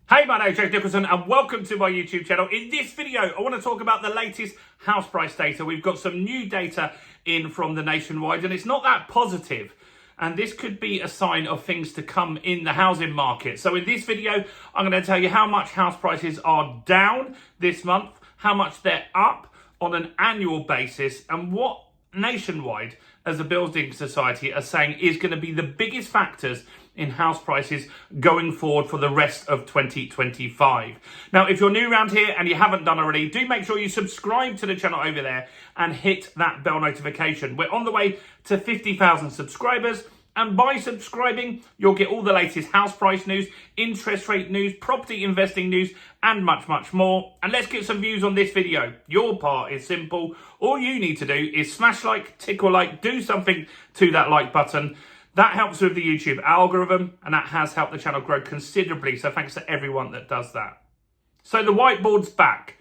Hey, my name is James Nicholson and welcome to my YouTube channel. In this video, I want to talk about the latest house price data. We've got some new data in from the Nationwide and it's not that positive. And this could be a sign of things to come in the housing market. So in this video, I'm going to tell you how much house prices are down this month, how much they're up on an annual basis, and what Nationwide as a building society are saying is going to be the biggest factors in house prices going forward for the rest of 2025. Now, if you're new around here and you haven't done already, do make sure you subscribe to the channel over there and hit that bell notification. We're on the way to 50,000 subscribers. And by subscribing, you'll get all the latest house price news, interest rate news, property investing news, and much, much more. And let's get some views on this video. Your part is simple. All you need to do is smash like, tickle like, do something to that like button. That helps with the YouTube algorithm, and that has helped the channel grow considerably. So thanks to everyone that does that. So the whiteboard's back.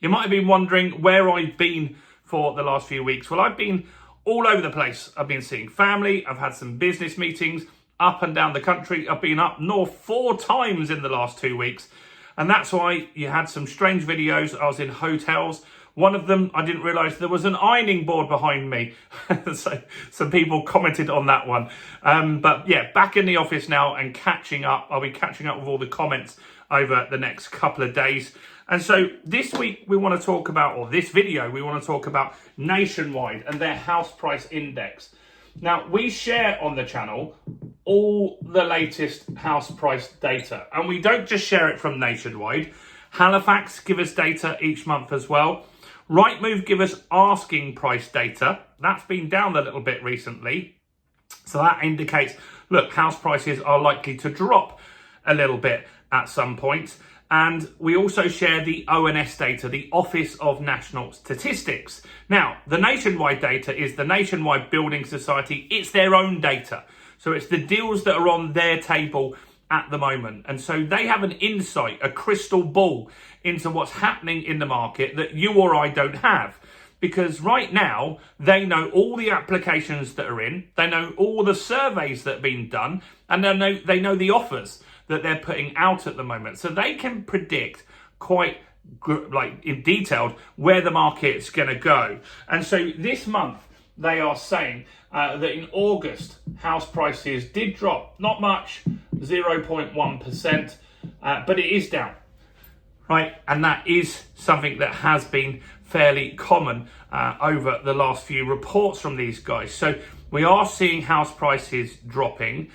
You might have been wondering where I've been for the last few weeks. Well, I've been all over the place. I've been seeing family. I've had some business meetings up and down the country. I've been up north 4 times in the last 2 weeks. And that's why you had some strange videos. I was in hotels. One of them, I didn't realise there was an ironing board behind me. So some people commented on that one. But yeah, back in the office now and catching up. I'll be catching up with all the comments over the next couple of days. And so this week we want to talk about, or this video, we want to talk about Nationwide and their house price index. Now, we share on the channel all the latest house price data, and we don't just share it from Nationwide. Halifax give us data each month as well. Rightmove give us asking price data. That's been down a little bit recently. So that indicates, look, house prices are likely to drop a little bit at some point. And we also share the ONS data, the Office of National Statistics. Now, the Nationwide data is the Nationwide Building Society. It's their own data. So it's the deals that are on their table at the moment. And so they have an insight, a crystal ball into what's happening in the market that you or I don't have. Because right now, they know all the applications that are in, they know all the surveys that have been done, and they know the offers that they're putting out at the moment. So they can predict quite in detailed where the market's going to go. And so this month, they are saying that in August, house prices did drop. Not much, 0.1%, but it is down. Right, and that is something that has been fairly common over the last few reports from these guys. So we are seeing house prices dropping,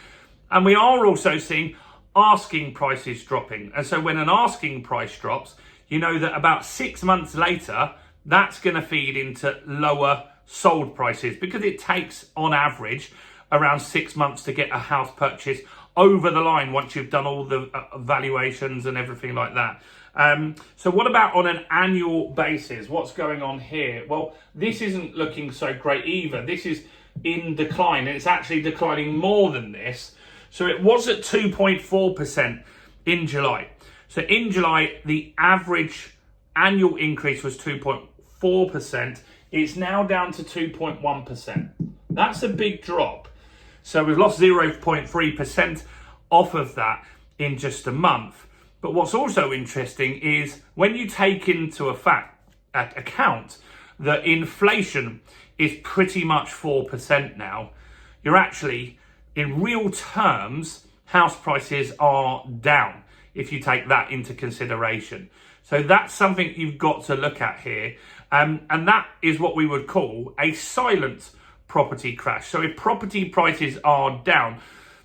and we are also seeing asking prices dropping. And so when an asking price drops, you know that about 6 months later, that's going to feed into lower sold prices, because it takes on average around 6 months to get a house purchase over the line once you've done all the valuations and everything like that. So what about on an annual basis? What's going on here? Well, this isn't looking so great either. This is in decline, and it's actually declining more than this. So it was at 2.4% in July. So in July, the average annual increase was 2.4%. It's now down to 2.1%. That's a big drop. So we've lost 0.3% off of that in just a month. But what's also interesting is when you take into account that inflation is pretty much 4% now, you're actually, in real terms, house prices are down if you take that into consideration. So that's something you've got to look at here. And that is what we would call a silent property crash. So if property prices are down,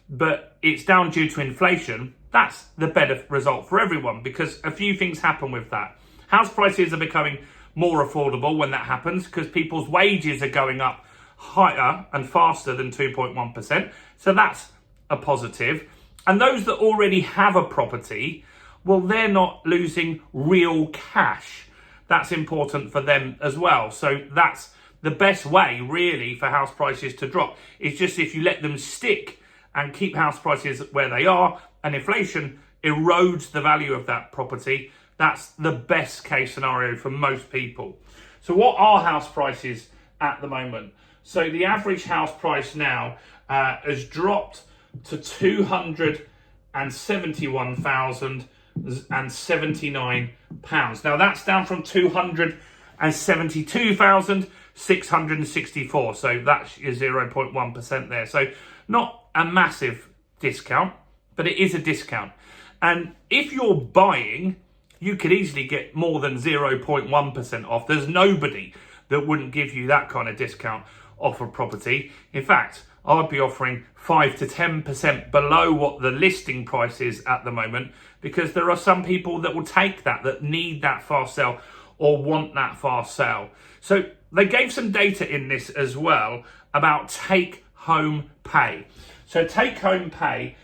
but it's down due to inflation, that's the better result for everyone, because a few things happen with that. House prices are becoming more affordable when that happens, because people's wages are going up higher and faster than 2.1%. So that's a positive. And those that already have a property, well, they're not losing real cash. That's important for them as well. So that's the best way, really, for house prices to drop. It's just if you let them stick and keep house prices where they are, and inflation erodes the value of that property, that's the best case scenario for most people. So what are house prices at the moment? So the average house price now has dropped to 271,000 £279. Now that's down from 272,664. So that's your 0.1% there. So not a massive discount, but it is a discount. And if you're buying, you could easily get more than 0.1% off. There's nobody that wouldn't give you that kind of discount off a property. In fact, I'd be offering 5 to 10% below what the listing price is at the moment, because there are some people that will take that need that fast sale or want that fast sale. So they gave some data in this as well about take home pay. So take home pay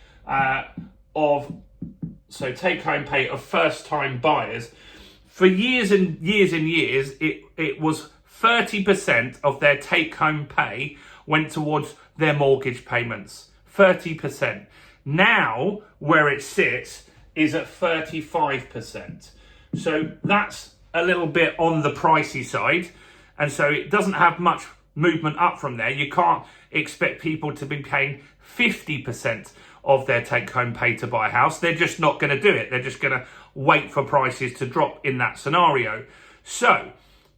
of first time buyers, for years and years and years, it was 30% of their take home pay went towards their mortgage payments. 30%. Now, where it sits is at 35%. So that's a little bit on the pricey side. And so it doesn't have much movement up from there. You can't expect people to be paying 50% of their take-home pay to buy a house. They're just not going to do it. They're just going to wait for prices to drop in that scenario. So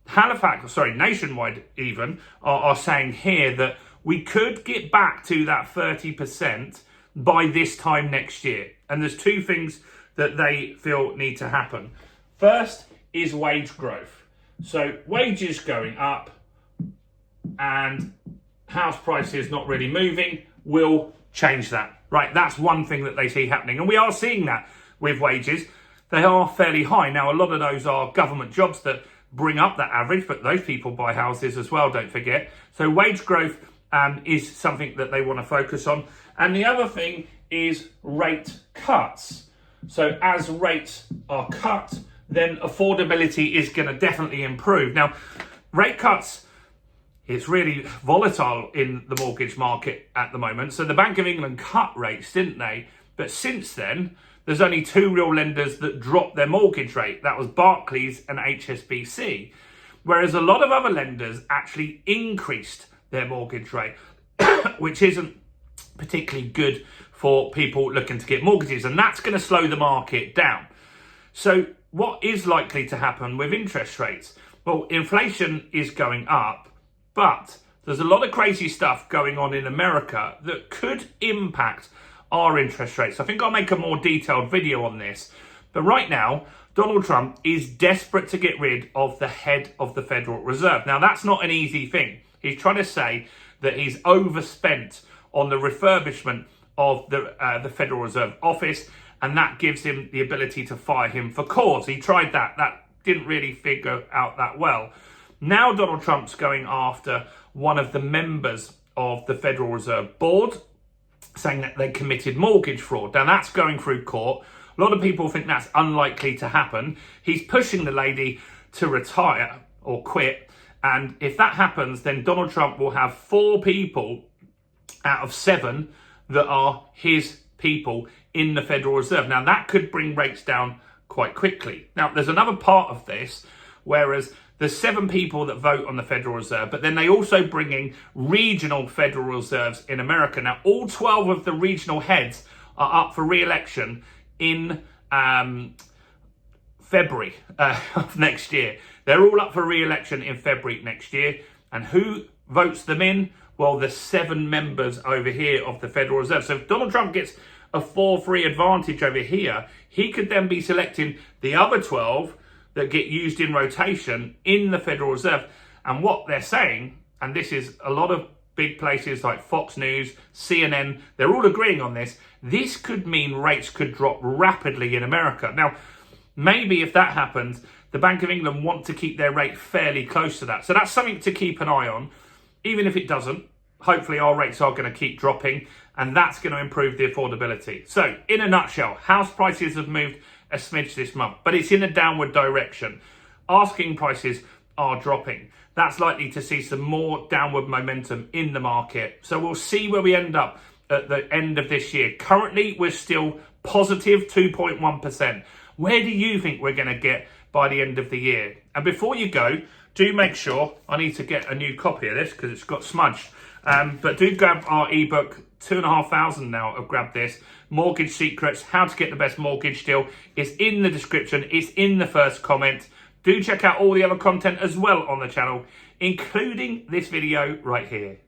Nationwide even are saying here that we could get back to that 30% by this time next year. And there's two things that they feel need to happen. First is wage growth. So wages going up and house prices not really moving will change that. Right, that's one thing that they see happening. And we are seeing that with wages. They are fairly high. Now, a lot of those are government jobs that bring up that average, but those people buy houses as well, don't forget. So wage growth is something that they want to focus on. And the other thing is rate cuts. So as rates are cut, then affordability is going to definitely improve. Now, rate cuts, it's really volatile in the mortgage market at the moment. So the Bank of England cut rates, didn't they? But since then, there's only two real lenders that dropped their mortgage rate. That was Barclays and HSBC. Whereas a lot of other lenders actually increased their mortgage rate, which isn't particularly good for people looking to get mortgages. And that's going to slow the market down. So what is likely to happen with interest rates? Well, inflation is going up, but there's a lot of crazy stuff going on in America that could impact our interest rates. I think I'll make a more detailed video on this. But right now, Donald Trump is desperate to get rid of the head of the Federal Reserve. Now, that's not an easy thing. He's trying to say that he's overspent on the refurbishment of the Federal Reserve office, and that gives him the ability to fire him for cause. He tried that. That didn't really figure out that well. Now Donald Trump's going after one of the members of the Federal Reserve Board, saying that they committed mortgage fraud. Now that's going through court. A lot of people think that's unlikely to happen. He's pushing the lady to retire or quit. And if that happens, then Donald Trump will have 4 people out of 7 that are his people in the Federal Reserve. Now that could bring rates down quite quickly. Now there's another part of this, whereas there's 7 people that vote on the Federal Reserve, but then they also bring in regional Federal Reserves in America. Now, all 12 of the regional heads are up for re-election in February of next year. They're all up for re-election in February next year. And who votes them in? Well, the 7 members over here of the Federal Reserve. So if Donald Trump gets a 4-3 advantage over here, he could then be selecting the other 12 that get used in rotation in the Federal Reserve. And what they're saying, and this is a lot of big places like Fox News, CNN, they're all agreeing on this. This could mean rates could drop rapidly in America. Now, maybe if that happens, the Bank of England want to keep their rate fairly close to that. So that's something to keep an eye on. Even if it doesn't, hopefully our rates are going to keep dropping, and that's going to improve the affordability. So in a nutshell, house prices have moved a smidge this month, but it's in a downward direction. Asking prices are dropping. That's likely to see some more downward momentum in the market. So we'll see where we end up at the end of this year. Currently, we're still positive 2.1%. Where do you think we're going to get by the end of the year? And before you go, do make sure, I need to get a new copy of this because it's got smudged. But do grab our ebook, 2,500 now have grabbed this. Mortgage secrets, how to get the best mortgage deal. It's in the description. It's in the first comment. Do check out all the other content as well on the channel, including this video right here.